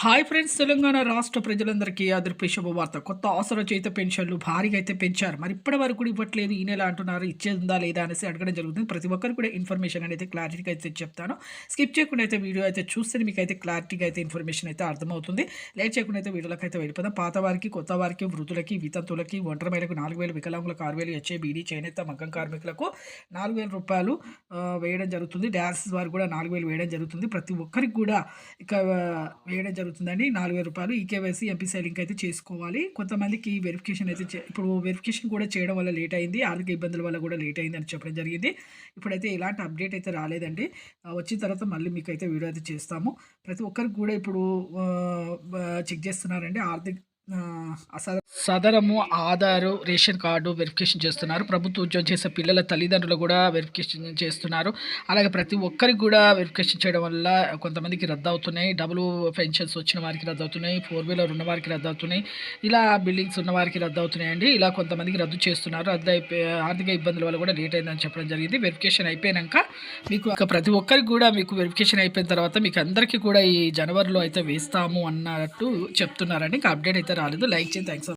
Hi friends, Telangana రాష్ట్ర ప్రజలందరికీ అదృశ్య శుభవార్త. కొత్త ఆసరా చేత పెన్షన్లు భారీగా అయితే పెంచారు. మరి ఇప్పటి వరకు కూడా ఇవ్వట్లేదు, ఈ నెల అంటున్నారు. ఇచ్చేదా లేదా అనేసి అడగడం జరుగుతుంది. ప్రతి ఒక్కరు కూడా ఇన్ఫర్మేషన్ అనేది క్లారిటీగా అయితే చెప్తాను. స్కిప్ చేయకుండా అయితే వీడియో అయితే చూస్తే మీకు అయితే క్లారిటీగా అయితే ఇన్ఫర్మేషన్ అయితే అర్థమవుతుంది. లేట్ చేయకుండా అయితే వీడియోలోకి అయితే వెళ్ళిపోదాం. పాత వారికి, కొత్త వారికి, వృద్ధులకి, వితంతులకి, ఒంటరి మహిళలకు 4,000, వికలాంగులకు 6,000, హెచ్ఏబీడీ, చేనేత, మగ్గం కార్మికులకు 4,000 రూపాయలు వేయడం జరుగుతుంది. డాన్సెస్ వారికి కూడా 4,000 వేయడం జరుగుతుంది. ప్రతి ఒక్కరికి కూడా ఇక వేయడం జరుగుతుందండి. 4,000 రూపాయలు. ఈకేవైసీ, ఎంపీసీ లింక్ అయితే చేసుకోవాలి. కొంతమందికి వెరిఫికేషన్ అయితే ఇప్పుడు వెరిఫికేషన్ కూడా చేయడం వల్ల లేట్ అయింది. ఆర్థిక ఇబ్బందుల వల్ల కూడా లేట్ అయింది అని చెప్పడం జరిగింది. ఇప్పుడైతే ఎలాంటి అప్డేట్ అయితే రాలేదండి. వచ్చిన తర్వాత మళ్ళీ మీకు అయితే వీడియో అయితే చేస్తాము. ప్రతి ఒక్కరికి కూడా ఇప్పుడు చెక్ చేస్తున్నారండి. ఆర్థిక సదరము ఆధారు, రేషన్ కార్డు వెరిఫికేషన్ చేస్తున్నారు. ప్రభుత్వ ఉద్యోగం చేసే పిల్లల తల్లిదండ్రులు కూడా వెరిఫికేషన్ చేస్తున్నారు. అలాగే ప్రతి ఒక్కరికి కూడా వెరిఫికేషన్ చేయడం వల్ల కొంతమందికి రద్దు అవుతున్నాయి. డబుల్ పెన్షన్స్ వచ్చిన వారికి రద్దు అవుతున్నాయి. 4 వీలర్ ఉన్న వారికి రద్దు అవుతున్నాయి. ఇలా బిల్డింగ్స్ ఉన్న వారికి రద్దు అవుతున్నాయండి. ఇలా కొంతమందికి రద్దు చేస్తున్నారు. ఆర్థిక ఇబ్బందుల వల్ల కూడా లేట్ అయిందని చెప్పడం జరిగింది. వెరిఫికేషన్ అయిపోయాక మీకు ప్రతి ఒక్కరికి కూడా మీకు వెరిఫికేషన్ అయిపోయిన తర్వాత మీకు అందరికీ కూడా ఈ జనవరిలో అయితే వేస్తాము అన్నట్టు చెప్తున్నారండి. ఇంకా అప్డేట్ అయితే రాలేదు. లైక్ చేయండి. థ్యాంక్స్.